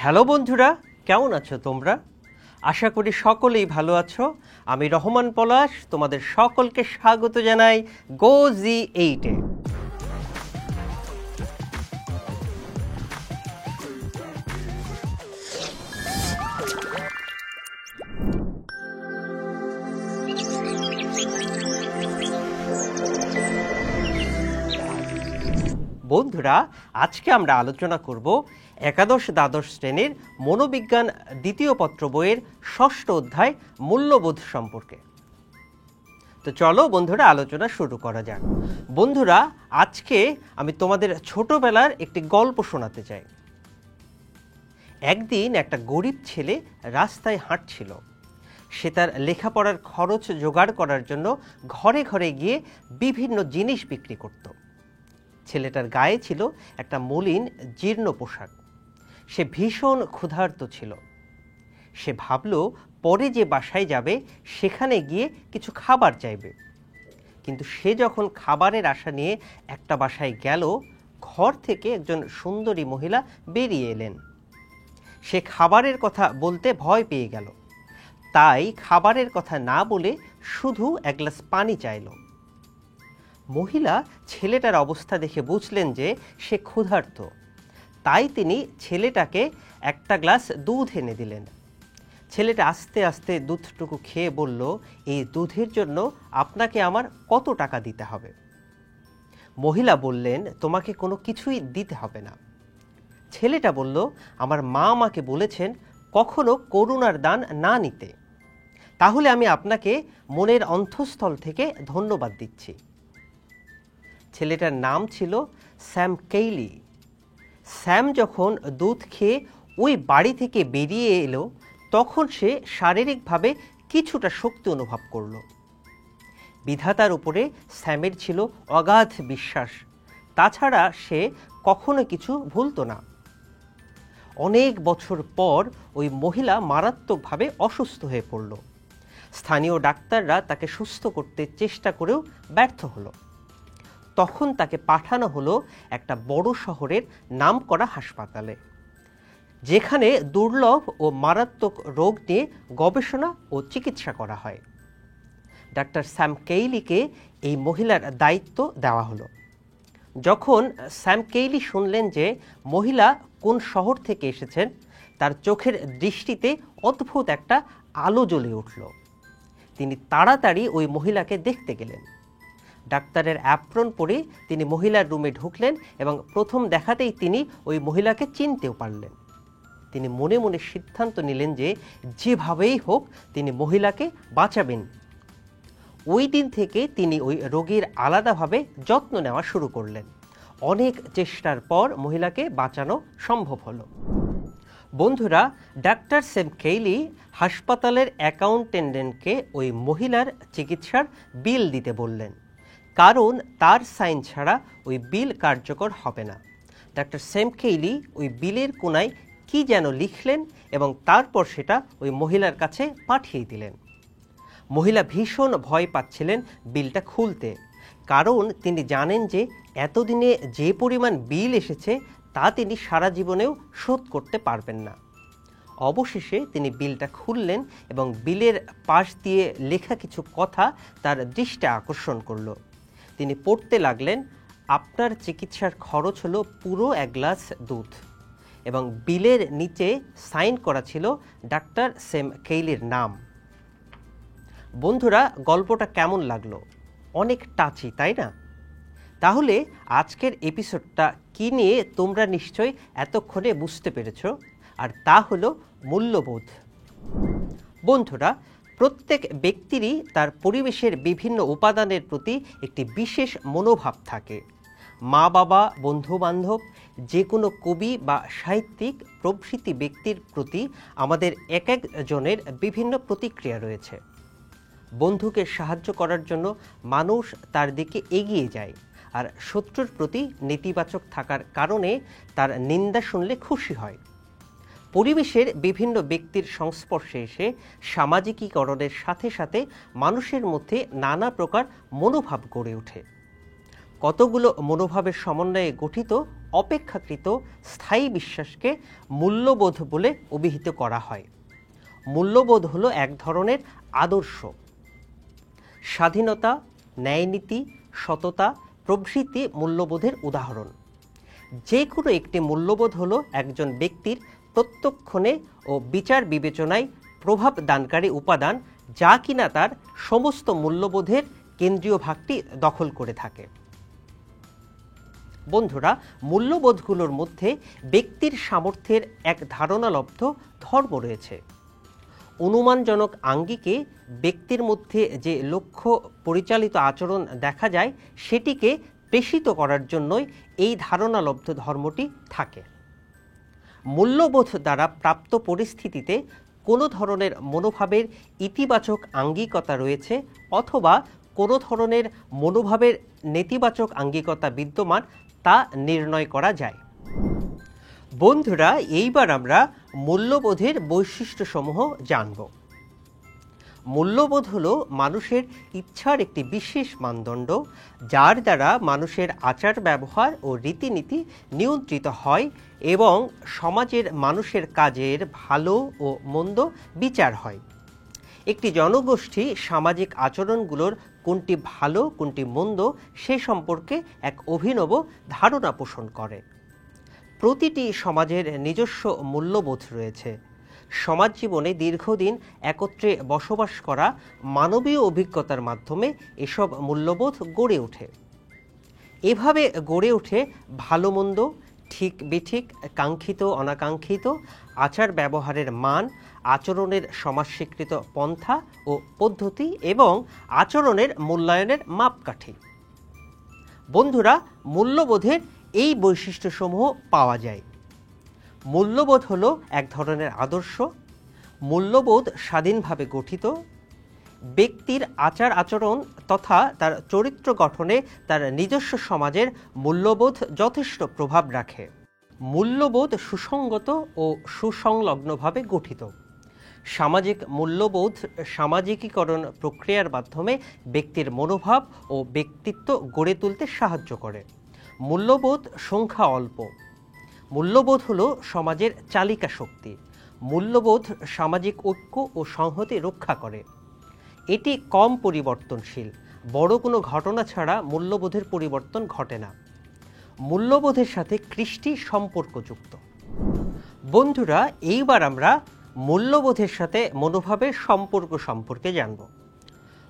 Hello বন্ধুরা, কেমন আছো তোমরা? আশা করি সকলেই ভালো আছো। আমি রহমান পলাশ তোমাদের সকলকে স্বাগত জানাই গো জি8-এ। বন্ধুরা, আজকে আমরা আলোচনা করব একাদশ দ্বাদশ শ্রেণীর মনোবিজ্ঞান দ্বিতীয় পত্র বইয়ের ষষ্ঠ অধ্যায় মূল্যবোধ সম্পর্কে। তো চলো বন্ধুরা, আলোচনা শুরু করা যাক। বন্ধুরা, আজকে আমি তোমাদের ছোটবেলার একটি গল্প শোনাতে চাই। একদিন একটা গরিব ছেলে রাস্তায় হাঁটছিল। সে তার লেখাপড়ার খরচ জোগাড় করার জন্য ঘরে ঘরে গিয়ে বিভিন্ন জিনিস বিক্রি করত। ছেলেটার গায়ে ছিল একটা মলিন জীর্ণ পোশাক। সে ভীষণ ক্ষুধার্ত ছিল। সে ভাবল পরে যে বাসায় যাবে সেখানে গিয়ে কিছু খাবার চাইবে। কিন্তু সে যখন খাবারের আশা নিয়ে একটা বাসায় গেল, ঘর থেকে একজন সুন্দরী মহিলা বেরিয়ে এলেন। সে খাবারের কথা বলতে ভয় পেয়ে গেল, তাই খাবারের কথা না বলে শুধু এক গ্লাস পানি চাইল। মহিলা ছেলেটার অবস্থা দেখে বুঝলেন যে সে ক্ষুধার্ত, তাই তিনি ছেলেটাকে একটা গ্লাস দুধ এনে দিলেন। ছেলেটা আস্তে আস্তে দুধটুকু খেয়ে বলল, এই দুধের জন্য আপনাকে আমার কত টাকা দিতে হবে? মহিলা বললেন, তোমাকে কোনো কিছুই দিতে হবে না। ছেলেটা বলল, আমার মা আমাকে বলেছেন কখনো করুণার দান না নিতে, তাহলে আমি আপনাকে মনের অন্তঃস্থল থেকে ধন্যবাদ দিচ্ছি। ছেলেটার নাম ছিল স্যাম কেইলি। স্যাম যখন দুধ খেয়ে ওই বাড়ি থেকে বেরিয়ে এলো, তখন সে শারীরিকভাবে কিছুটা শক্তি অনুভব করল। বিধাতার উপরে স্যামের ছিল অগাধ বিশ্বাস, তাছাড়া সে কখনো কিছু ভুলত না। অনেক বছর পর ওই মহিলা মারাত্মকভাবে অসুস্থ হয়ে পড়ল। স্থানীয় ডাক্তাররা তাকে সুস্থ করতে চেষ্টা করেও ব্যর্থ হলো। তখন তাকে পাঠানো হলো একটা বড় শহরের নামকরা হাসপাতালে, যেখানে দুর্লভ ও মারাত্মক রোগ নিয়ে গবেষণা ও চিকিৎসা করা হয়। ডাক্তার স্যাম কেইলিকে এই মহিলার দায়িত্ব দেওয়া হলো। যখন স্যাম কেইলি শুনলেন যে মহিলা কোন শহর থেকে এসেছেন, তার চোখের দৃষ্টিতে অদ্ভুত একটা আলো জ্বলে উঠল। তিনি তাড়াতাড়ি ওই মহিলাকে দেখতে গেলেন। ডাক্তারের অ্যাপ্রন পরে তিনি মহিলার রুমে ঢুকলেন এবং প্রথম দেখাতেই তিনি ওই মহিলাকে চিনতেও পারলেন। তিনি মনে মনে সিদ্ধান্ত নিলেন যে যেভাবেই হোক তিনি মহিলাকে বাঁচাবেন। ওই দিন থেকে তিনি ওই রোগীর আলাদাভাবে যত্ন নেওয়া শুরু করলেন। অনেক চেষ্টার পর মহিলাকে বাঁচানো সম্ভব হলো। বন্ধুরা, ডাক্তার স্যাম কেইলি হাসপাতালের অ্যাকাউন্টেন্টকে ওই মহিলার চিকিৎসার বিল দিতে বললেন, কারণ তার সাইন ছাড়া ওই বিল কার্যকর হবে না। ডাক্তার স্যাম কেইলি ওই বিলের কোনায় কি যেন লিখলেন এবং তারপর সেটা ওই মহিলার কাছে পাঠিয়ে দিলেন। মহিলা ভীষণ ভয় পাচ্ছিলেন বিলটা খুলতে, কারণ তিনি জানেন যে এতদিনে যে পরিমাণ বিল এসেছে তা তিনি সারা জীবনেও শোধ করতে পারবেন না। অবশেষে তিনি বিলটা খুললেন এবং বিলের পাশ দিয়ে লেখা কিছু কথা তার দৃষ্টি আকর্ষণ করল। তিনি পড়তে লাগলেন, আপনার চিকিৎসার খরচ হলো পুরো এক গ্লাস দুধ, এবং বিলের নিচে সাইন করা ছিল ডাক্তার স্যাম কেইলির নাম। বন্ধুরা, গল্পটা কেমন লাগলো? অনেক টাচি, তাই না? তাহলে আজকের এপিসোডটা কি নিয়ে তোমরা নিশ্চয়ই এতক্ষণে বুঝতে পেরেছ, আর তা হলো মূল্যবোধ। বন্ধুরা, প্রত্যেক ব্যক্তিরই তার পরিবেশের বিভিন্ন উপাদানের প্রতি একটি বিশেষ মনোভাব থাকে। মা বাবা, বন্ধু বান্ধব, যে কোনো কবি বা সাহিত্যিক প্রভৃতি ব্যক্তির প্রতি আমাদের এক একজনের বিভিন্ন প্রতিক্রিয়া রয়েছে। বন্ধুকে সাহায্য করার জন্য মানুষ তার দিকে এগিয়ে যায়, আর শত্রুর প্রতি নেতিবাচক থাকার কারণে তার নিন্দা শুনলে খুশি হয়। পরিবেশের বিভিন্ন ব্যক্তির সংস্পর্শে এসে সামাজিকীকরণের সাথে সাথে মানুষের মধ্যে নানা প্রকার মনোভাব গড়ে ওঠে। কতগুলো মনোভাবের সমন্বয়ে গঠিত অপেক্ষাকৃত স্থায়ী বিশ্বাসকে মূল্যবোধ বলে অভিহিত করা হয়। মূল্যবোধ হলো এক ধরনের আদর্শ। স্বাধীনতা, ন্যায়নীতি, সততা প্রভৃতি মূল্যবোধের উদাহরণ। যে কোনো একটি মূল্যবোধ হলো একজন ব্যক্তির প্রত্যক্ষণে ও বিচার বিবেচনায় প্রভাব দানকারী উপাদান, যা কিনা তার সমস্ত মূল্যবোধের কেন্দ্রীয় ভাগটি দখল করে থাকে। বন্ধুরা, মূল্যবোধগুলোর মধ্যে ব্যক্তির সামর্থ্যের এক ধারণালব্ধ ধর্ম রয়েছে। অনুমানজনক আঙ্গিকে ব্যক্তির মধ্যে যে লক্ষ্য পরিচালিত আচরণ দেখা যায় সেটিকে প্রেষিত করার জন্যই এই ধারণালব্ধ ধর্মটি থাকে। মূল্যবোধ দ্বারা প্রাপ্ত পরিস্থিতিতে কোনো ধরনের মনোভাবের ইতিবাচক আঙ্গিকতা রয়েছে অথবা কোনো ধরনের মনোভাবের নেতিবাচক আঙ্গিকতা বিদ্যমান তা নির্ণয় করা যায়। বন্ধুরা, এইবার আমরা মূল্যবোধের বৈশিষ্ট্যসমূহ জানব। মূল্যবোধ হলো মানুষের ইচ্ছার একটি বিশেষ মানদণ্ড, যার দ্বারা মানুষের আচার ব্যবহার ও রীতিনীতি নিয়ন্ত্রিত হয় এবং সমাজের মানুষের কাজের ভালো ও মন্দ বিচার হয়। একটি জনগোষ্ঠী সামাজিক আচরণগুলোর কোনটি ভালো কোনটি মন্দ সে সম্পর্কে এক অভিনব ধারণা পোষণ করে। প্রতিটি সমাজের নিজস্ব মূল্যবোধ রয়েছে। সমাজ জীবনে দীর্ঘদিন একত্রে বসবাস করা মানবীয় অভিজ্ঞতার মাধ্যমে এসব মূল্যবোধ গড়ে ওঠে। এভাবে গড়ে ওঠে ভালো মন্দ, ঠিক বেঠিক, কাঙ্ক্ষিত অনাকাঙ্ক্ষিত, আচার ব্যবহারের মান, আচরণের সমাজস্বীকৃত পন্থা ও পদ্ধতি এবং আচরণের মূল্যায়নের মাপকাঠি। বন্ধুরা, মূল্যবোধের এই বৈশিষ্ট্যসমূহ পাওয়া যায়। মূল্যবোধ হলো এক ধরনের আদর্শ। মূল্যবোধ স্বাধীনভাবে গঠিত। ব্যক্তির আচার আচরণ তথা তার চরিত্র গঠনে তার নিজস্ব সমাজের মূল্যবোধ যথেষ্ট প্রভাব রাখে। মূল্যবোধ সুসংগত ও সুসংলগ্নভাবে গঠিত। সামাজিক মূল্যবোধ সামাজিকীকরণ প্রক্রিয়ার মাধ্যমে ব্যক্তির মনোভাব ও ব্যক্তিত্ব গড়ে তুলতে সাহায্য করে। মূল্যবোধ সংখ্যা অল্প। মূল্যবোধ হলো সমাজের চালিকা শক্তি। মূল্যবোধ সামাজিক ঐক্য ও সংহতি রক্ষা করে। এটি কম পরিবর্তনশীল। বড় কোনো ঘটনা ছাড়া মূল্যবোধের পরিবর্তন ঘটে না। মূল্যবোধের সাথে কৃষ্টি সম্পর্কযুক্ত। বন্ধুরা, এইবার আমরা মূল্যবোধের সাথে মনোভাবের সম্পর্ক সম্পর্কে জানব।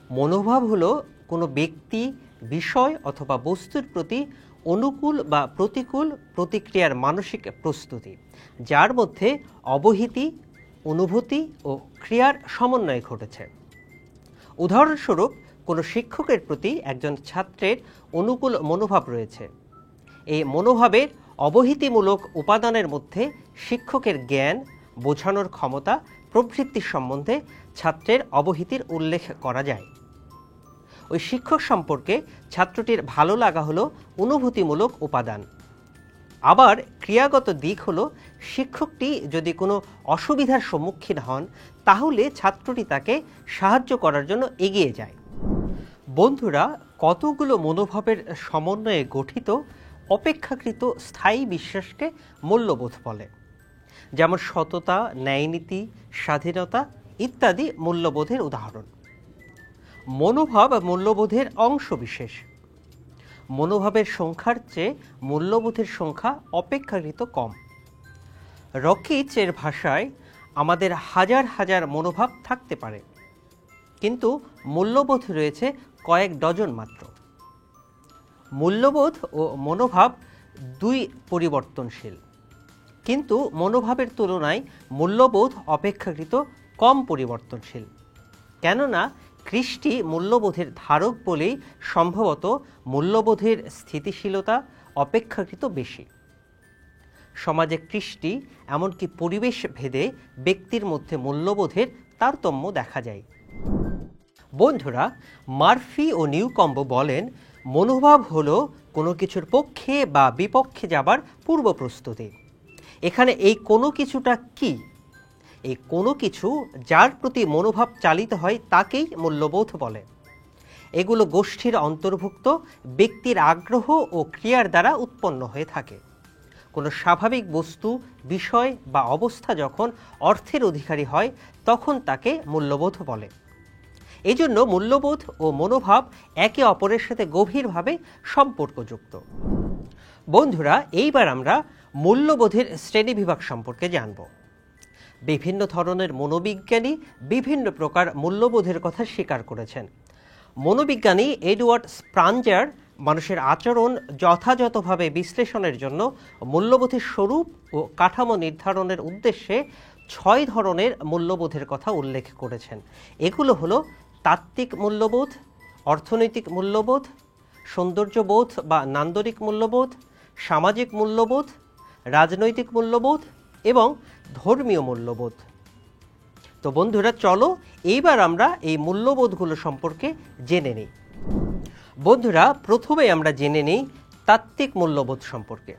মনোভাব হলো কোনো ব্যক্তি, বিষয় অথবা বস্তুর প্রতি অনুকূল বা প্রতিকূল প্রতিক্রিয়ার মানসিক প্রস্তুতি, যার মধ্যে অবহিতি, অনুভূতি ও ক্রিয়ার সমন্বয় ঘটেছে। উদাহরণস্বরূপ, কোনো শিক্ষকের প্রতি একজন ছাত্রের অনুকূল মনোভাব রয়েছে। এই মনোভাবের অবহিতিমূলক উপাদানের মধ্যে শিক্ষকের জ্ঞান, বোঝানোর ক্ষমতা প্রভৃতি সম্বন্ধে ছাত্রের অবহিতির উল্লেখ করা যায়। ওই শিক্ষক সম্পর্কে ছাত্রটির ভালো লাগা হলো অনুভূতিমূলক উপাদান। আবার ক্রিয়াগত দিক হলো, শিক্ষকটি যদি কোনো অসুবিধার সম্মুখীন হন তাহলে ছাত্রটি তাকে সাহায্য করার জন্য এগিয়ে যায়। বন্ধুরা, কতগুলো মনোভাবের সমন্বয়ে গঠিত অপেক্ষাকৃত স্থায়ী বিশ্বাসকে মূল্যবোধ বলে। যেমন সততা, ন্যায়নীতি, স্বাধীনতা ইত্যাদি মূল্যবোধের উদাহরণ। মনোভাব মূল্যবোধের অংশবিশেষ। মনোভাবের সংখ্যার চেয়ে মূল্যবোধের সংখ্যা অপেক্ষাকৃত কম। রকিচের ভাষায়, আমাদের হাজার হাজার মনোভাব থাকতে পারে, কিন্তু মূল্যবোধ রয়েছে কয়েক ডজন মাত্র। মূল্যবোধ ও মনোভাব দুই পরিবর্তনশীল, কিন্তু মনোভাবের তুলনায় মূল্যবোধ অপেক্ষাকৃত কম পরিবর্তনশীল। কেননা কৃষ্টি মূল্যবোধের ধারক বলেই সম্ভবত মূল্যবোধের স্থিতিশীলতা অপেক্ষাকৃত বেশি। সমাজে কৃষ্টি, এমনকি পরিবেশ ভেদে ব্যক্তির মধ্যে মূল্যবোধের তারতম্য দেখা যায়। বন্ধুরা, মার্ফি ও নিউকম্ব বলেন, মনোভাব হলো কোনো কিছুর পক্ষে বা বিপক্ষে যাবার পূর্ব প্রস্তুতি। এখানে এই কোনো কিছুটা কি? এই কোনো কিছু যার প্রতি মনোভাব চালিত হয় তাকেই মূল্যবোধ বলে। এগুলো গোষ্ঠীর অন্তর্ভুক্ত ব্যক্তির আগ্রহ ও ক্রিয়ার দ্বারা উৎপন্ন হয়ে থাকে। কোনো স্বাভাবিক বস্তু, বিষয় বা অবস্থা যখন অর্থের অধিকারী হয় তখন তাকে মূল্যবোধ বলে। এজন্য মূল্যবোধ ও মনোভাব একে অপরের সাথে গভীরভাবে সম্পর্কযুক্ত। বন্ধুরা, এইবার আমরা মূল্যবোধের শ্রেণীবিভাগ সম্পর্কে জানব। বিভিন্ন ধরনের মনোবিজ্ঞানী বিভিন্ন প্রকার মূল্যবোধের কথা স্বীকার করেছেন। মনোবিজ্ঞানী এডওয়ার্ড স্প্রাঞ্জার মানুষের আচরণ যথাযথভাবে বিশ্লেষণের জন্য মূল্যবোধের স্বরূপ ও কাঠামো নির্ধারণের উদ্দেশ্যে 6 ধরনের মূল্যবোধের কথা উল্লেখ করেছেন। এগুলো হলো তাত্ত্বিক মূল্যবোধ, অর্থনৈতিক মূল্যবোধ, সৌন্দর্যবোধ বা নান্দনিক মূল্যবোধ, সামাজিক মূল্যবোধ, রাজনৈতিক মূল্যবোধ এবং ধর্মীয় মূল্যবোধ। তো বন্ধুরা, চলো এইবার আমরা এই মূল্যবোধগুলো সম্পর্কে জেনে নিই। বন্ধুরা, প্রথমে আমরা জেনে নিই তাত্ত্বিক মূল্যবোধ সম্পর্কে।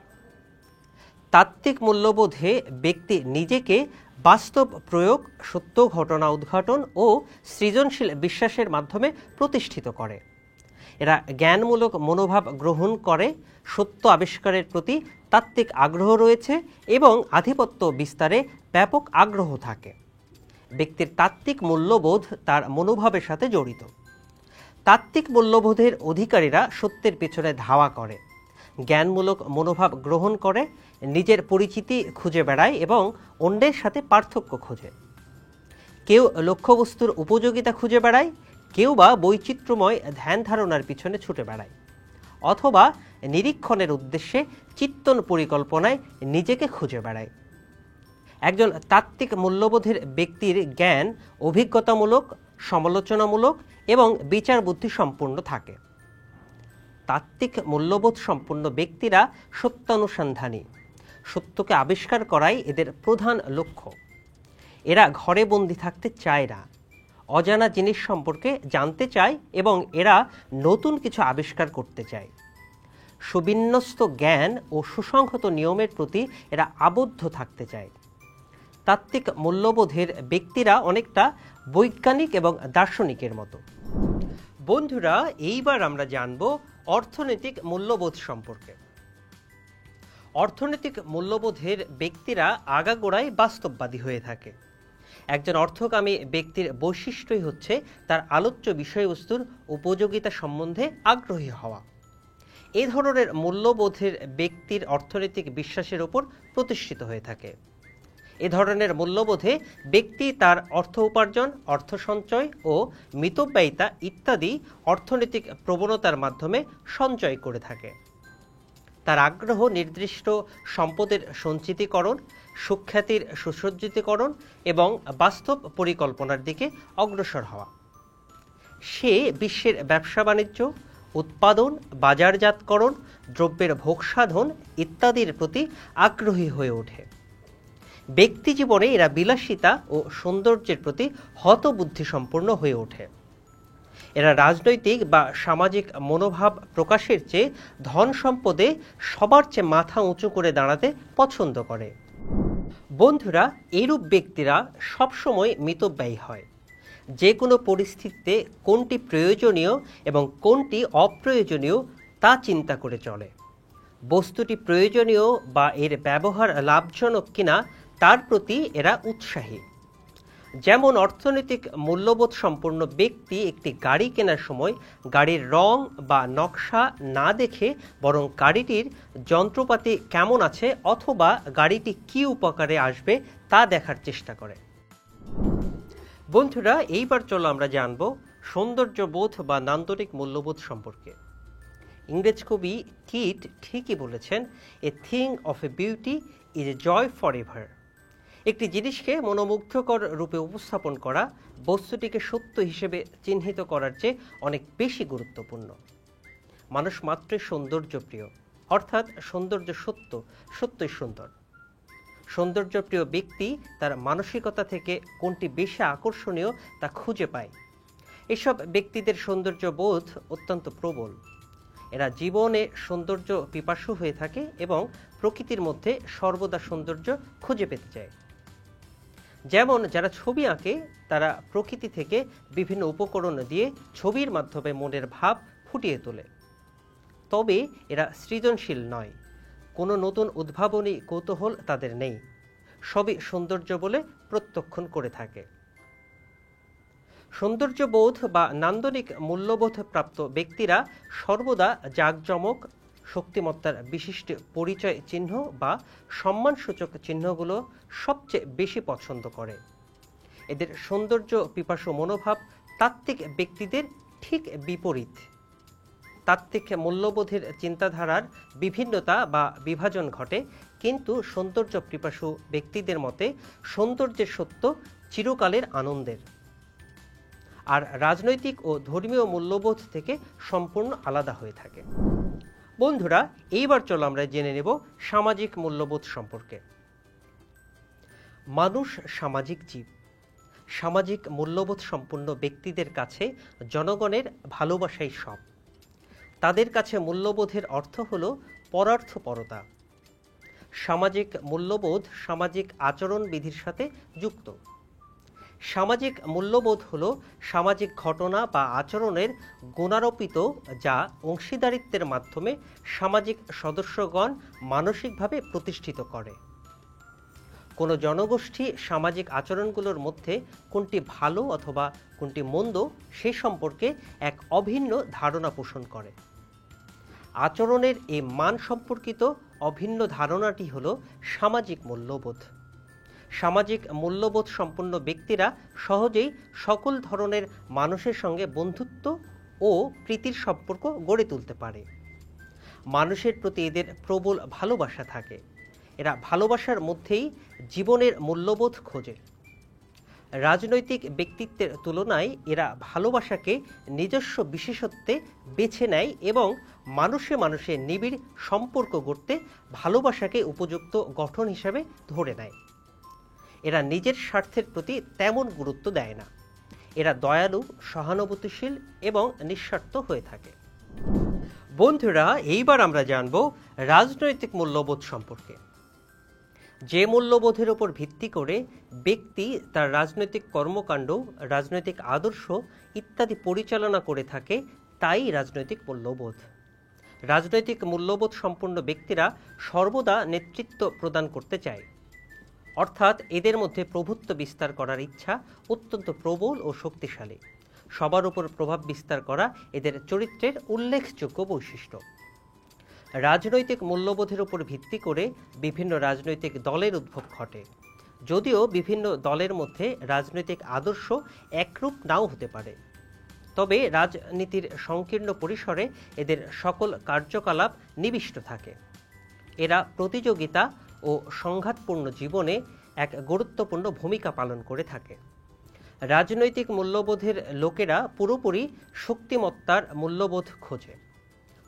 তাত্ত্বিক মূল্যবোধে ব্যক্তি নিজেকে বাস্তব প্রয়োগ, সত্য ঘটনা উদ্ঘাটন ও সৃজনশীল বিশ্বাসের মাধ্যমে প্রতিষ্ঠিত করে। এরা জ্ঞানমূলক মনোভাব গ্রহণ করে, সত্য আবিষ্কারের প্রতি তাত্ত্বিক আগ্রহ রয়েছে এবং আধিপত্য বিস্তারে ব্যাপক আগ্রহ থাকে। ব্যক্তির তাত্ত্বিক মূল্যবোধ তার মনোভাবের সাথে জড়িত। তাত্ত্বিক মূল্যবোধের অধিকারীরা সত্যের পেছনে ধাওয়া করে, জ্ঞানমূলক মনোভাব গ্রহণ করে, নিজের পরিচিতি খুঁজে বেড়ায় এবং অন্যের সাথে পার্থক্য খোঁজে। কেউ লক্ষ্যবস্তুর উপযোগিতা খুঁজে বেড়ায়, কেউ বা বৈচিত্র্যময় ধ্যান ধারণার পিছনে ছুটে বেড়ায়, অথবা নিরীক্ষণের উদ্দেশ্যে চিন্তন পরিকল্পনায় নিজেকে খুঁজে বেড়ায়। একজন তাত্ত্বিক মূল্যবোধের ব্যক্তির জ্ঞান অভিজ্ঞতামূলক, সমালোচনামূলক এবং বিচার বুদ্ধি সম্পন্ন থাকে। তাত্ত্বিক মূল্যবোধ সম্পন্ন ব্যক্তিরা সত্যানুসন্ধানী, সত্যকে আবিষ্কার করাই এদের প্রধান লক্ষ্য। এরা ঘরে বন্দি থাকতে চায় না, অজানা জিনিস সম্পর্কে জানতে চায় এবং এরা নতুন কিছু আবিষ্কার করতে চায়। সুবিন্যস্ত জ্ঞান ও সুসংহত নিয়মের প্রতি এরা আবদ্ধ থাকতে চায়। তাত্ত্বিক মূল্যবোধের ব্যক্তিরা অনেকটা বৈজ্ঞানিক এবং দার্শনিকের মতো। বন্ধুরা, এইবার আমরা জানব অর্থনৈতিক মূল্যবোধ সম্পর্কে। অর্থনৈতিক মূল্যবোধের ব্যক্তিরা আগাগোড়াই বাস্তববাদী হয়ে থাকে। একজন অর্থকামী ব্যক্তির বৈশিষ্ট্যই হচ্ছে তার আলোচ্য বিষয়বস্তুর উপযোগিতা সম্বন্ধে আগ্রহী হওয়া। এই ধরনের মূল্যবোধের ব্যক্তির অর্থনৈতিক বিশ্বাসের উপর প্রতিষ্ঠিত হয়ে থাকে। এ ধরনের মূল্যবোধে ব্যক্তি তার অর্থ উপার্জন, অর্থ সঞ্চয় ও মিতব্যয়িতা ইত্যাদি অর্থনৈতিক প্রবণতার মাধ্যমে সঞ্চয় করে থাকে। তার আগ্রহ নির্দিষ্ট সম্পদের সঞ্চিতিকরণ, সুখ্যাতির সুসজ্জিতকরণ এবং বাস্তব পরিকল্পনার দিকে অগ্রসর হওয়া। সে বিশ্বের ব্যবসা বাণিজ্য, উৎপাদন, বাজারজাতকরণ, দ্রব্যের ভোগসাধন ইত্যাদির প্রতি আগ্রহী হয়ে ওঠে। ব্যক্তি জীবনে এরা বিলাসিতা ও সৌন্দর্যের প্রতি হতবুদ্ধিসম্পন্ন হয়ে ওঠে। এরা রাজনৈতিক বা সামাজিক মনোভাব প্রকাশের চেয়ে ধন সম্পদে সবার চেয়ে মাথা উঁচু করে দাঁড়াতে পছন্দ করে। বন্ধুরা, এরূপ ব্যক্তিরা সবসময় মিতব্যয়ী হয়। যে কোনো পরিস্থিতিতে কোনটি প্রয়োজনীয় এবং কোনটি অপ্রয়োজনীয় তা চিন্তা করে চলে। বস্তুটি প্রয়োজনীয় বা এর ব্যবহার লাভজনক কিনা তার প্রতি এরা উৎসাহী। যেমন অর্থনৈতিক মূল্যবোধ সম্পন্ন ব্যক্তি একটি গাড়ি কেনার সময় গাড়ির রং বা নকশা না দেখে বরং গাড়িটির যন্ত্রপাতি কেমন আছে অথবা গাড়িটি কী উপকারে আসবে তা দেখার চেষ্টা করে। বন্ধুরা, এইবার চলো আমরা জানব সৌন্দর্যবোধ বা নান্দনিক মূল্যবোধ সম্পর্কে। ইংরেজ কবি কিট ঠিকই বলেছেন, a thing of a beauty is a joy for ever. একটি জিনিসকে মনোমুগ্ধকর রূপে উপস্থাপন করা বস্তুটিকে সত্য হিসেবে চিহ্নিত করার চেয়ে অনেক বেশি গুরুত্বপূর্ণ। মানুষ মাত্রই সৌন্দর্যপ্রিয়, অর্থাৎ সৌন্দর্য সত্য, সত্যই সুন্দর। সৌন্দর্যপ্রিয় ব্যক্তি তার মানসিকতা থেকে কোনটি বেশি আকর্ষণীয় তা খুঁজে পায়। এসব ব্যক্তিদের সৌন্দর্যবোধ অত্যন্ত প্রবল। এরা জীবনে সৌন্দর্য পিপাসু হয়ে থাকে এবং প্রকৃতির মধ্যে সর্বদা সৌন্দর্য খুঁজে পেতে চায়। যেমন যারা ছবি আঁকে তারা প্রকৃতি থেকে বিভিন্ন উপকরণ দিয়ে ছবির মাধ্যমে মনের ভাব ফুটিয়ে তোলে। তবে এরা সৃজনশীল নয়, কোনো নতুন উদ্ভাবনী কৌতূহল তাদের নেই, সবই সৌন্দর্য বলে প্রত্যক্ষণ করে থাকে। সৌন্দর্যবোধ বা নান্দনিক মূল্যবোধ প্রাপ্ত ব্যক্তিরা সর্বদা জাঁকজমক, শক্তিমত্তার বিশিষ্ট পরিচয় চিহ্ন বা সম্মানসূচক চিহ্নগুলো সবচেয়ে বেশি পছন্দ করে। এদের সৌন্দর্য পিপাসু মনোভাব তাত্ত্বিক ব্যক্তিদের ঠিক বিপরীত। তাত্ত্বিক মূল্যবোধের চিন্তাধারার বিভিন্নতা বা বিভাজন ঘটে, কিন্তু সৌন্দর্য পিপাসু ব্যক্তিদের মতে সৌন্দর্যের সত্য চিরকালের আনন্দের, আর রাজনৈতিক ও ধর্মীয় মূল্যবোধ থেকে সম্পূর্ণ আলাদা হয়ে থাকে। বন্ধুরা, এইবার চলো আমরা জেনে নেব সামাজিক মূল্যবোধ সম্পর্কে। মানুষ সামাজিক জীব। সামাজিক মূল্যবোধ সম্পন্ন ব্যক্তিদের কাছে জনগণের ভালোবাসাই সব। তাদের কাছে মূল্যবোধের অর্থ হল পরার্থপরতা। সামাজিক মূল্যবোধ সামাজিক আচরণবিধির সাথে যুক্ত। সামাজিক মূল্যবোধ হল সামাজিক ঘটনা বা আচরণের গুণারোপিত, যা অংশীদারিত্বের মাধ্যমে সামাজিক সদস্যগণ মানসিকভাবে প্রতিষ্ঠিত করে। কোনো জনগোষ্ঠী সামাজিক আচরণগুলোর মধ্যে কোনটি ভালো অথবা কোনটি মন্দ সে সম্পর্কে এক অভিন্ন ধারণা পোষণ করে। আচরণের এই মান সম্পর্কিত অভিন্ন ধারণাটি হল সামাজিক মূল্যবোধ। সামাজিক মূল্যবোধ সম্পন্ন ব্যক্তিরা সহজেই সকল ধরনের মানুষের সঙ্গে বন্ধুত্ব ও প্রীতির সম্পর্ক গড়ে তুলতে পারে। মানুষের প্রতি এদের প্রবল ভালোবাসা থাকে। এরা ভালোবাসার মধ্যেই জীবনের মূল্যবোধ খোঁজে। রাজনৈতিক ব্যক্তিত্বের তুলনায় এরা ভালোবাসাকে নিজস্ব বিশেষত্বে বেছে নেয় এবং মানুষে মানুষে নিবিড় সম্পর্ক গড়তে ভালোবাসাকে উপযুক্ত গঠন হিসাবে ধরে নেয়। এরা নিজের স্বার্থের প্রতি তেমন গুরুত্ব দেয় না। এরা দয়ালু, সহানুভূতিশীল এবং নিঃস্বার্থ হয়ে থাকে। বন্ধুরা, এইবার আমরা জানব রাজনৈতিক মূল্যবোধ সম্পর্কে। যে মূল্যবোধের উপর ভিত্তি করে ব্যক্তি তার রাজনৈতিক কর্মকাণ্ড, রাজনৈতিক আদর্শ ইত্যাদি পরিচালনা করে থাকে, তাই রাজনৈতিক মূল্যবোধ। রাজনৈতিক মূল্যবোধ সম্পন্ন ব্যক্তিরা সর্বদা নেতৃত্ব প্রদান করতে চায়, অর্থাৎ এদের মধ্যে প্রভুত্ব বিস্তার করার ইচ্ছা অত্যন্ত প্রবল ও শক্তিশালী। সবার উপর প্রভাব বিস্তার করা এদের চরিত্রের উল্লেখযোগ্য বৈশিষ্ট্য। রাজনৈতিক মূল্যবোধের উপর ভিত্তি করে বিভিন্ন রাজনৈতিক দলের উদ্ভব ঘটে, যদিও বিভিন্ন দলের মধ্যে রাজনৈতিক আদর্শ একরূপ নাও হতে পারে। তবে রাজনীতির সংকীর্ণ পরিসরে এদের সকল কার্যকলাপ নিবিষ্ট থাকে। এরা প্রতিযোগিতা ও সংঘাতপূর্ণ জীবনে এক গুরুত্বপূর্ণ ভূমিকা পালন করে থাকে। রাজনৈতিক মূল্যবোধের লোকেরা পুরোপুরি শক্তিমত্তার মূল্যবোধ খোঁজে।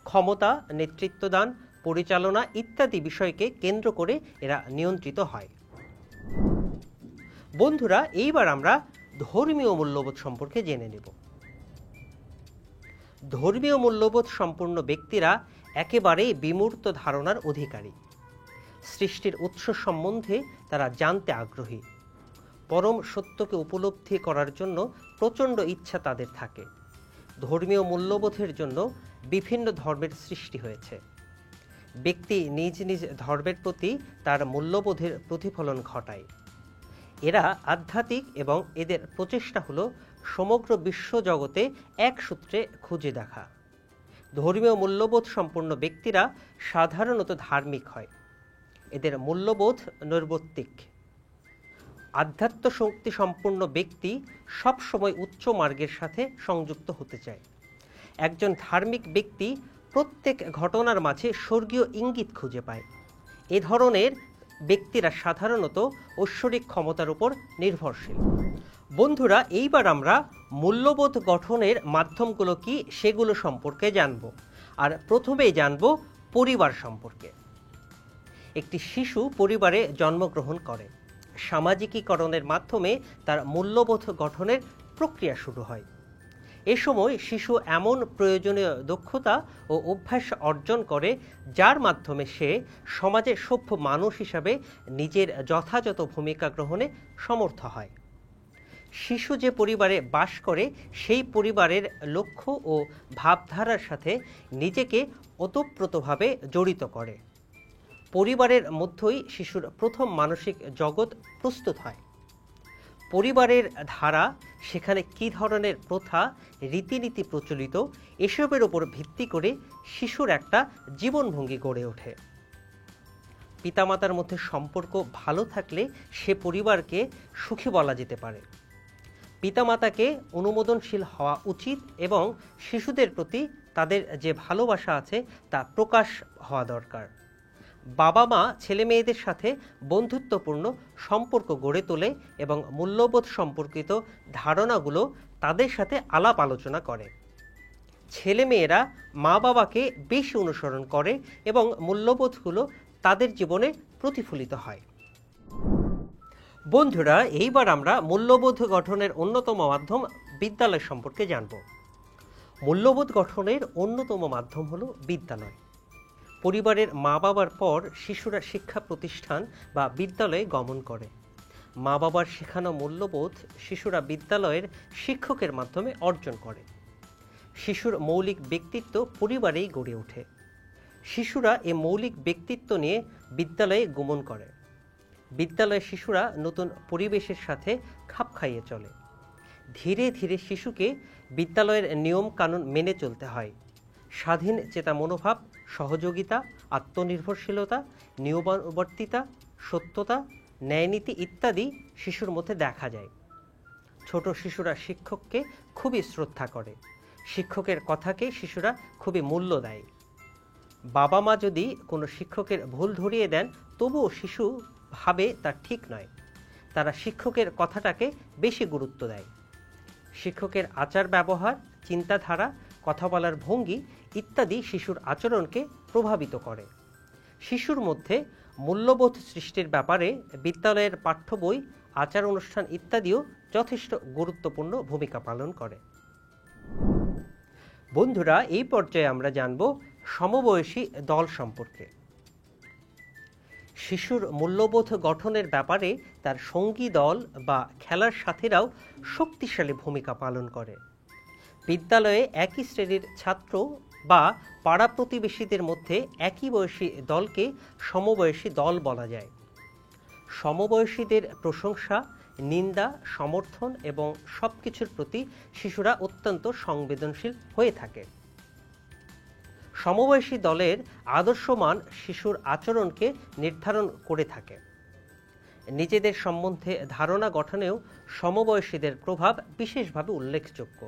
ক্ষমতা, নেতৃত্বদান, পরিচালনা ইত্যাদি বিষয়কে কেন্দ্র করে এরা নিয়ন্ত্রিত হয়। বন্ধুরা, এইবার আমরা ধর্মীয় মূল্যবোধ সম্পর্কে জেনে নেব। ধর্মীয় মূল্যবোধ সম্পন্ন ব্যক্তিরা একেবারেই বিমূর্ত ধারণার অধিকারী। সৃষ্টির উৎস সম্বন্ধে তারা জানতে আগ্রহী। পরম সত্যকে উপলব্ধি করার জন্য প্রচণ্ড ইচ্ছা তাদের থাকে। ধর্মীয় মূল্যবোধের জন্য বিভিন্ন ধর্মের সৃষ্টি হয়েছে। ব্যক্তি নিজ নিজ ধর্মের প্রতি তার মূল্যবোধের প্রতিফলন ঘটায়। এরা আধ্যাত্মিক এবং এদের প্রচেষ্টা হল সমগ্র বিশ্বজগতে এক সূত্রে খুঁজে দেখা। ধর্মীয় মূল্যবোধ সম্পন্ন ব্যক্তিরা সাধারণত ধার্মিক হয়। এদের মূল্যবোধ নৈর্ব্যক্তিক। আধ্যাত্ম শক্তি সম্পন্ন ব্যক্তি সবসময় উচ্চ মার্গের সাথে সংযুক্ত হতে চায়। একজন ধার্মিক ব্যক্তি প্রত্যেক ঘটনার মাঝে স্বর্গীয় ইঙ্গিত খুঁজে পায়। এ ধরনের ব্যক্তিরা সাধারণত ঐশ্বরিক ক্ষমতার উপর নির্ভরশীল। বন্ধুরা, এইবার আমরা মূল্যবোধ গঠনের মাধ্যমগুলো কি সেগুলো সম্পর্কে জানব। আর প্রথমেই জানব পরিবার সম্পর্কে। একটি শিশু পরিবারে জন্মগ্রহণ করে। সামাজিকীকরণের মাধ্যমে তার মূল্যবোধ গঠনের প্রক্রিয়া শুরু হয়। এ সময় শিশু এমন প্রয়োজনীয় দক্ষতা ও অভ্যাস অর্জন করে যার মাধ্যমে সে সমাজে সভ্য মানুষ হিসাবে নিজের যথাযথ ভূমিকা গ্রহণে সমর্থ হয়। শিশু যে পরিবারে বাস করে সেই পরিবারের লক্ষ্য ও ভাবধারার সাথে নিজেকে ওতপ্রোতভাবে জড়িত করে। পরিবারের মধ্যেই শিশুর প্রথম মানসিক জগৎ প্রস্তুত হয়। পরিবারের ধারা, সেখানে কী ধরনের প্রথা, রীতিনীতি প্রচলিত, এসবের উপর ভিত্তি করে শিশুর একটা জীবনভঙ্গি গড়ে ওঠে। পিতামাতার মধ্যে সম্পর্ক ভালো থাকলে সে পরিবারকে সুখী বলা যেতে পারে। পিতামাতাকে অনুমোদনশীল হওয়া উচিত এবং শিশুদের প্রতি তাদের যে ভালোবাসা আছে তা প্রকাশ হওয়া দরকার। বাবা মা ছেলে মেয়েদের সাথে বন্ধুত্বপূর্ণ সম্পর্ক গড়ে তোলে এবং মূল্যবোধ সম্পর্কিত ধারণাগুলো তাদের সাথে আলাপ আলোচনা করে। ছেলে মেয়েরা মা বাবাকে বেশি অনুসরণ করে এবং মূল্যবোধগুলো তাদের জীবনে প্রতিফলিত হয়। বন্ধুরা, এইবার আমরা মূল্যবোধ গঠনের অন্যতম মাধ্যম বিদ্যালয় সম্পর্কে জানব। মূল্যবোধ গঠনের অন্যতম মাধ্যম হলো বিদ্যালয়। পরিবারের মা বাবার পর শিশুরা শিক্ষা প্রতিষ্ঠান বা বিদ্যালয়ে গমন করে। মা বাবার শেখানো মূল্যবোধ শিশুরা বিদ্যালয়ের শিক্ষকের মাধ্যমে অর্জন করে। শিশুর মৌলিক ব্যক্তিত্ব পরিবারেই গড়ে ওঠে। শিশুরা এই মৌলিক ব্যক্তিত্ব নিয়ে বিদ্যালয়ে গমন করে। বিদ্যালয়ে শিশুরা নতুন পরিবেশের সাথে খাপ খাইয়ে চলে। ধীরে ধীরে শিশুকে বিদ্যালয়ের নিয়ম কানুন মেনে চলতে হয়। স্বাধীন চেতা মনোভাব, সহযোগিতা, আত্মনির্ভরশীলতা, নিয়মানুবর্তিতা, সত্যতা, ন্যায়নীতি ইত্যাদি শিশুর মধ্যে দেখা যায়। ছোট শিশুরা শিক্ষককে খুবই শ্রদ্ধা করে। শিক্ষকের কথাকে শিশুরা খুবই মূল্য দেয়। বাবা মা যদি কোনো শিক্ষকের ভুল ধরিয়ে দেন, তবুও শিশু ভাবে তা ঠিক নয়। তারা শিক্ষকের কথাটাকে বেশি গুরুত্ব দেয়। শিক্ষকের আচার ব্যবহার, চিন্তাধারা, কথা বলার ভঙ্গি ইত্যাদি শিশুর আচরণকে প্রভাবিত করে। শিশুর মধ্যে মূল্যবোধ সৃষ্টির ব্যাপারে বিদ্যালয়ের পাঠ্য বই, আচার অনুষ্ঠান ইত্যাদিও যথেষ্ট গুরুত্বপূর্ণ ভূমিকা পালন করে। বন্ধুরা, এই পর্যায়ে আমরা জানব সমবয়সী দল সম্পর্কে। শিশুর মূল্যবোধ গঠনের ব্যাপারে তার সঙ্গী দল বা খেলার সাথীরাও শক্তিশালী ভূমিকা পালন করে। বিদ্যালয়ে একই শ্রেণীর ছাত্র বা পাড়া প্রতিবেশীদের মধ্যে একই বয়সী দলকে সমবয়সী দল বলা যায়। সমবয়সীদের প্রশংসা, নিন্দা, সমর্থন এবং সবকিছুর প্রতি শিশুরা অত্যন্ত সংবেদনশীল হয়ে থাকে। সমবয়সী দলের আদর্শমান শিশুর আচরণকে নির্ধারণ করে থাকে। নিজেদের সম্বন্ধে ধারণা গঠনেও সমবয়সীদের প্রভাব বিশেষভাবে উল্লেখযোগ্য।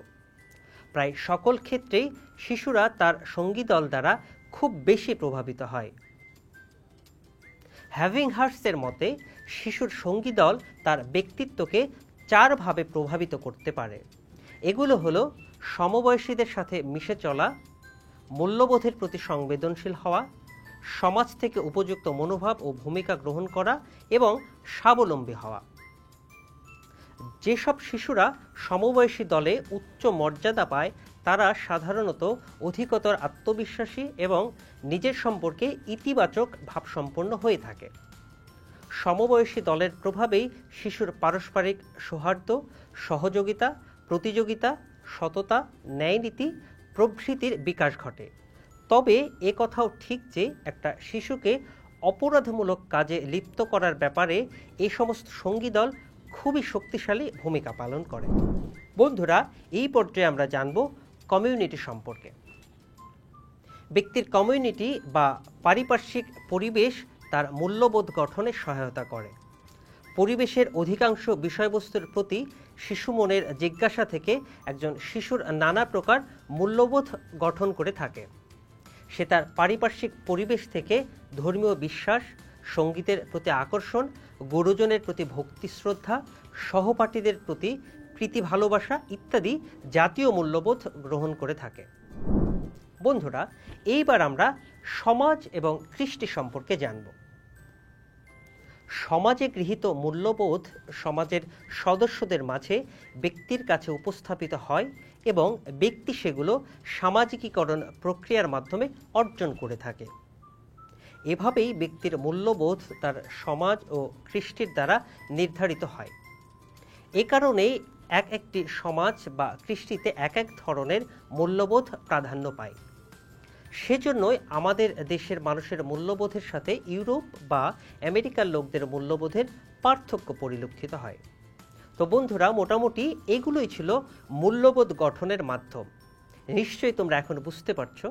প্রায় সকল ক্ষেত্রেই শিশুরা তার সঙ্গী দল দ্বারা খুব বেশি প্রভাবিত হয়। হ্যাভিংহার্স্টের মতে শিশুর সঙ্গী দল তার ব্যক্তিত্বকে 4 ভাবে প্রভাবিত করতে পারে। এগুলো হলো সমবয়সীদের সাথে মিশে চলা, মূল্যবোধের প্রতি সংবেদনশীল হওয়া, সমাজ থেকে উপযুক্ত মনোভাব ও ভূমিকা গ্রহণ করা এবং স্বাবলম্বী হওয়া। যেসব শিশুরা সমবয়সী দলে উচ্চ মর্যাদা পায় তারা সাধারণত অধিকতর আত্মবিশ্বাসী এবং নিজের সম্পর্কে ইতিবাচক ভাবসম্পন্ন হয়ে থাকে। সমবয়সী দলের প্রভাবেই শিশুর পারস্পরিক সৌহার্দ্য, সহযোগিতা, প্রতিযোগিতা, সততা, ন্যায়নীতি প্রভৃতির বিকাশ ঘটে। তবে এ কথাও ঠিক যে একটা শিশুকে অপরাধমূলক কাজে লিপ্ত করার ব্যাপারে এই সমস্ত সঙ্গী দল খুবই শক্তিশালী ভূমিকা পালন করে। বন্ধুরা, এই পর্যায়ে আমরা জানব কমিউনিটি সম্পর্কে। ব্যক্তির কমিউনিটি বা পারিপার্শ্বিক পরিবেশ তার মূল্যবোধ গঠনে সহায়তা করে। পরিবেশের অধিকাংশ বিষয়বস্তুর প্রতি শিশু মনের জিজ্ঞাসা থেকে একজন শিশুর নানা প্রকার মূল্যবোধ গঠন করে থাকে। সে তার পারিপার্শ্বিক পরিবেশ থেকে ধর্মীয় বিশ্বাস, সঙ্গীতের প্রতি আকর্ষণ, গুরুজনের প্রতি ভক্তি শ্রদ্ধা, সহপাঠীদের প্রতি প্রীতি ভালোবাসা ইত্যাদি জাতীয় মূল্যবোধ গ্রহণ করে থাকে। বন্ধুরা, এইবার আমরা সমাজ এবং কৃষ্টি সম্পর্কে জানব। সমাজে গৃহীত মূল্যবোধ সমাজের সদস্যদের মাঝে ব্যক্তির কাছে উপস্থাপিত হয় এবং ব্যক্তি সেগুলো সামাজিকীকরণ প্রক্রিয়ার মাধ্যমে অর্জন করে থাকে। এভাবেই ব্যক্তির মূল্যবোধ তার সমাজ ও কৃষ্টির দ্বারা নির্ধারিত হয়। এ কারণেই একটি সমাজ বা কৃষ্টিতে এক ধরনের মূল্যবোধ প্রাধান্য পায়। সেজন্যই আমাদের দেশের মানুষের মূল্যবোধের সাথে ইউরোপ বা আমেরিকার লোকদের মূল্যবোধের পার্থক্য পরিলক্ষিত হয়। তো বন্ধুরা, মোটামুটি এগুলোই ছিল মূল্যবোধ গঠনের মাধ্যম। নিশ্চয়ই তোমরা এখন বুঝতে পারছো।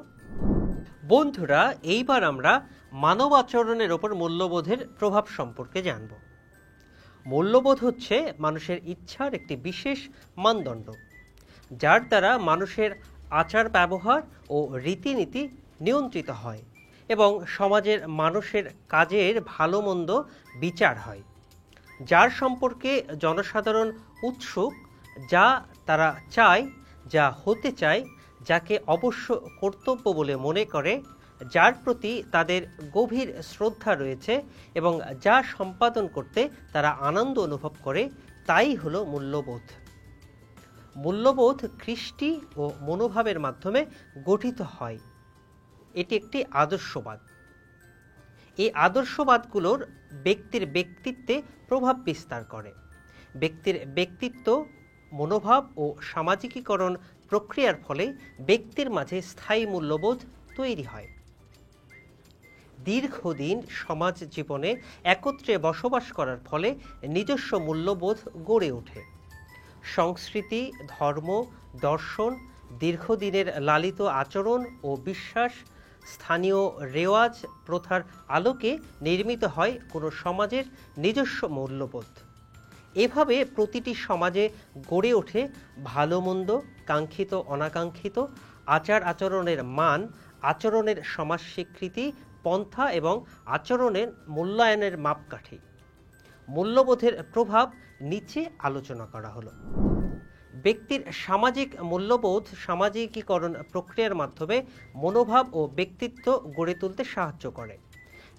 বন্ধুরা, এইবার আমরা মানব আচরণের ওপর মূল্যবোধের প্রভাব সম্পর্কে জানব। মূল্যবোধ হচ্ছে মানুষের ইচ্ছার একটি বিশেষ মানদণ্ড, যার দ্বারা মানুষের আচার ব্যবহার ও রীতিনীতি নিয়ন্ত্রিত হয় এবং সমাজের মানুষের কাজের ভালো মন্দ বিচার হয়, যার সম্পর্কে জনসাধারণ উৎসুক, যা তারা চায়, যা হতে চায়, যাকে অবশ্য কর্তব্য বলে মনে করে, যার প্রতি তাদের গভীর শ্রদ্ধা রয়েছে এবং যা সম্পাদন করতে তারা আনন্দ অনুভব করে, তাই হলো মূল্যবোধ। মূল্যবোধ কৃষ্টি ও মনোভাবের মাধ্যমে গঠিত হয়। এটি একটি আদর্শবাদ। এই আদর্শবাদগুলোর ব্যক্তির ব্যক্তিত্বে প্রভাব বিস্তার করে। ব্যক্তির ব্যক্তিত্ব, মনোভাব ও সামাজিকীকরণ প্রক্রিয়ার ফলে ব্যক্তির মাঝে স্থায়ী মূল্যবোধ তৈরি হয়। দীর্ঘদিন সমাজ জীবনে একত্রে বসবাস করার ফলে নিজস্ব মূল্যবোধ গড়ে ওঠে। সংস্কৃতি, ধর্ম, দর্শন, দীর্ঘদিনের লালিত আচরণ ও বিশ্বাস, স্থানীয় রেওয়াজ প্রথার আলোকে নির্মিত হয় কোনো সমাজের নিজস্ব মূল্যবোধ। এভাবে প্রতিটি সমাজে গড়ে ওঠে ভালো মন্দ, কাঙ্ক্ষিত অনাকাঙ্ক্ষিত, আচার আচরণের মান, আচরণের সমাজ স্বীকৃতি, পন্থা এবং আচরণের মূল্যায়নের মাপকাঠি। মূল্যবোধের প্রভাব নিচে আলোচনা করা হলো। ব্যক্তির সামাজিক মূল্যবোধ সামাজিকীকরণ প্রক্রিয়ার মাধ্যমে মনোভাব ও ব্যক্তিত্ব গড়ে তুলতে সাহায্য করে।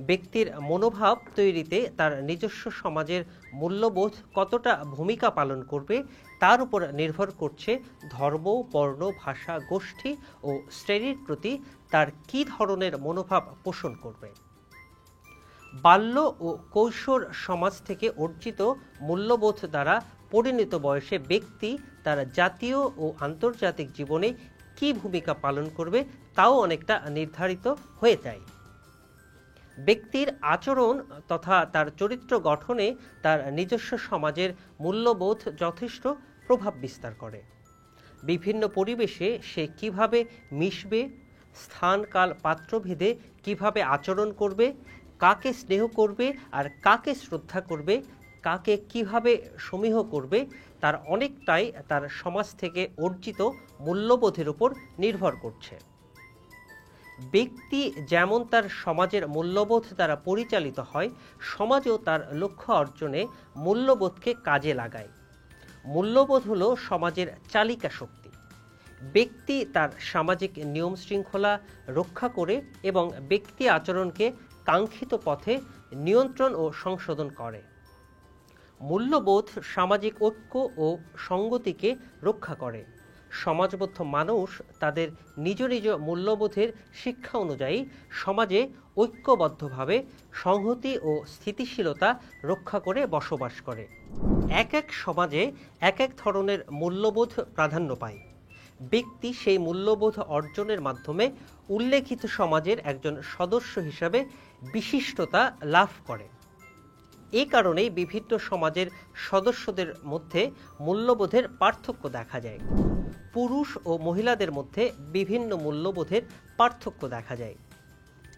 ব্যক্তির মনোভাব তৈরিতে তার নিজস্ব সমাজের মূল্যবোধ কতটা ভূমিকা পালন করবে তার উপর নির্ভর করছে ধর্ম, বর্ণ, ভাষা, গোষ্ঠী ও শ্রেণীর প্রতি তার কী ধরনের মনোভাব পোষণ করবে। বাল্য ও কৈশোর সমাজ থেকে অর্জিত মূল্যবোধ দ্বারা পরিণত বয়সে ব্যক্তি তার জাতীয় ও আন্তর্জাতিক জীবনে কী ভূমিকা পালন করবে তাও অনেকটা নির্ধারিত হয়ে যায়। ব্যক্তির আচরণ তথা তার চরিত্র গঠনে তার নিজস্ব সমাজের মূল্যবোধ যথেষ্ট প্রভাব বিস্তার করে। বিভিন্ন পরিবেশে সে কিভাবে মিশবে, স্থান কাল পাত্রভেদে কিভাবে আচরণ করবে, কাকে স্নেহ করবে আর কাকে শ্রদ্ধা করবে, কাকে কিভাবে সমীহ করবে, তার অনেকটাই তার সমাজ থেকে অর্জিত মূল্যবোধের উপর নির্ভর করছে। ব্যক্তি যেমন তার সমাজের মূল্যবোধ দ্বারা পরিচালিত হয়, সমাজও তার লক্ষ্য অর্জনে মূল্যবোধকে কাজে লাগায়। মূল্যবোধ হলো সমাজের চালিকা শক্তি। ব্যক্তি তার সামাজিক নিয়ম শৃঙ্খলা রক্ষা করে এবং ব্যক্তি আচরণকে কাঙ্ক্ষিত পথে নিয়ন্ত্রণ ও সংশোধন করে। মূল্যবোধ সামাজিক ঐক্য ও সংগতিকে রক্ষা করে। সমাজবদ্ধ মানুষ তাদের নিজ নিজ মূল্যবোধের শিক্ষা অনুযায়ী সমাজে ঐক্যবদ্ধভাবে সংহতি ও স্থিতিশীলতা রক্ষা করে বসবাস করে। এক এক সমাজে এক এক ধরনের মূল্যবোধ প্রাধান্য পায়। ব্যক্তি সেই মূল্যবোধ অর্জনের মাধ্যমে উল্লেখিত সমাজের একজন সদস্য হিসাবে বিশিষ্টতা লাভ করে। এই কারণেই বিভিন্ন সমাজের সদস্যদের মধ্যে মূল্যবোধের পার্থক্য দেখা যায়। পুরুষ ও মহিলাদের মধ্যে বিভিন্ন মূল্যবোধের পার্থক্য দেখা যায়।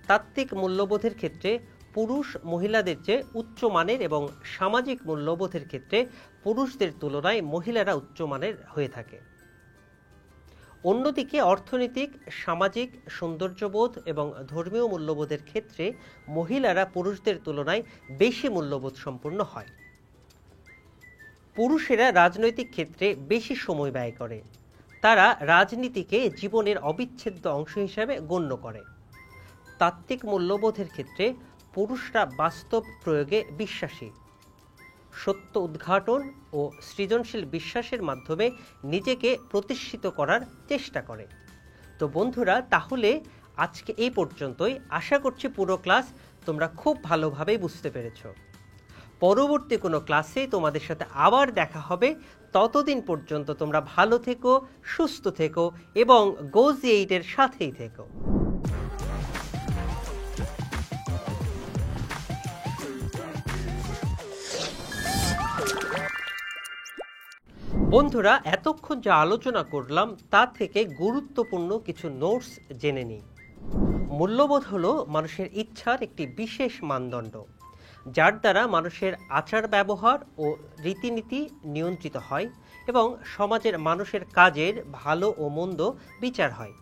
তাত্ত্বিক মূল্যবোধের ক্ষেত্রে পুরুষ মহিলাদের চেয়ে উচ্চমানের এবং সামাজিক মূল্যবোধের ক্ষেত্রে পুরুষদের তুলনায় মহিলারা উচ্চমানের হয়ে থাকে। অন্যদিকে অর্থনৈতিক, সামাজিক, সৌন্দর্যবোধ এবং ধর্মীয় মূল্যবোধের ক্ষেত্রে মহিলারা পুরুষদের তুলনায় বেশি মূল্যবোধ সম্পন্ন হয়। পুরুষেরা রাজনৈতিক ক্ষেত্রে বেশি সময় ব্যয় করে। তারা রাজনীতিকে জীবনের অবিচ্ছেদ্য অংশ হিসাবে গণ্য করে। তাত্ত্বিক মূল্যবোধের ক্ষেত্রে পুরুষরা বাস্তব প্রয়োগে বিশ্বাসী, সত্য উদ্ঘাটন ও সৃজনশীল বিশ্বাসের মাধ্যমে নিজেকে প্রতিষ্ঠিত করার চেষ্টা করে। তো বন্ধুরা, তাহলে আজকে এই পর্যন্তই। আশা করছি পুরো ক্লাস তোমরা খুব ভালোভাবে বুঝতে পেরেছো। পরবর্তী কোনো ক্লাসে তোমাদের সাথে আবার দেখা হবে। ততদিন পর্যন্ত তোমরা ভালো থেকো, সুস্থ থেকো এবং গোজি 8 এর সাথেই থেকো। বন্ধুরা, এতক্ষণ যা আলোচনা করলাম তা থেকে গুরুত্বপূর্ণ কিছু নোটস জেনে নিই। মূল্যবোধ হলো মানুষের ইচ্ছার একটি বিশেষ মানদণ্ড, যার দ্বারা মানুষের আচার ব্যবহার ও রীতিনীতি নিয়ন্ত্রিত হয় এবং সমাজের মানুষের কাজের ভালো ও মন্দ বিচার হয়।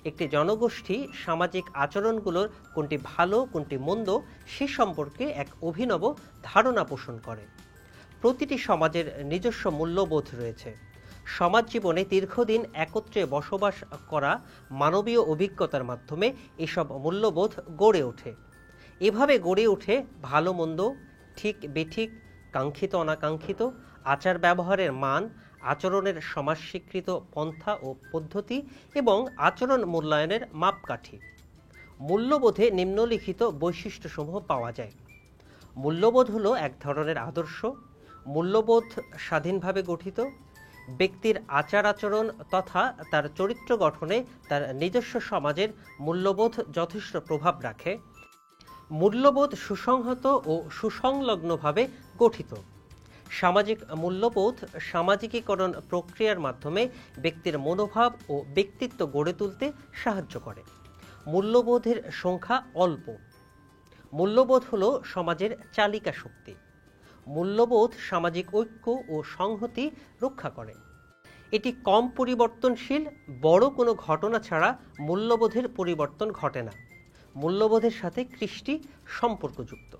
একটি জনগোষ্ঠী সামাজিক আচরণগুলোর কোনটি ভালো কোনটি মন্দ সে সম্পর্কে এক অভিনব ধারণা পোষণ করে। প্রতিটি সমাজের নিজস্ব মূল্যবোধ রয়েছে। সমাজ জীবনে দীর্ঘদিন একত্রে বসবাস করা মানবীয় অভিজ্ঞতার মাধ্যমে এসব মূল্যবোধ গড়ে ওঠে। এভাবে গড়ে ওঠে ভালো মন্দ, ঠিক বেঠিক, কাঙ্ক্ষিত অনাকাঙ্ক্ষিত, আচার ব্যবহারের মান, আচরণের সমাজ স্বীকৃত পন্থা ও পদ্ধতি এবং আচরণ মূল্যায়নের মাপকাঠি। মূল্যবোধে নিম্নলিখিত বৈশিষ্ট্যসমূহ পাওয়া যায়। মূল্যবোধ হলো এক ধরনের আদর্শ। মূল্যবোধ স্বাধীনভাবে গঠিত। ব্যক্তির আচার আচরণ তথা তার চরিত্র গঠনে তার নিজস্ব সমাজের মূল্যবোধ যথেষ্ট প্রভাব রাখে। মূল্যবোধ সুসংহত ও সুসংলগ্নভাবে গঠিত। সামাজিক মূল্যবোধ সামাজিকীকরণ প্রক্রিয়ার মাধ্যমে ব্যক্তির মনোভাব ও ব্যক্তিত্ব গড়ে তুলতে সাহায্য করে। মূল্যবোধের সংখ্যা অল্প। মূল্যবোধ হলো সমাজের চালিকা শক্তি। মূল্যবোধ সামাজিক ঐক্য ও সংহতি রক্ষা করে। এটি কম পরিবর্তনশীল। বড় কোনো ঘটনা ছাড়া মূল্যবোধের পরিবর্তন ঘটে না। মূল্যবোধের সাথে কৃষ্টি সম্পর্কযুক্ত।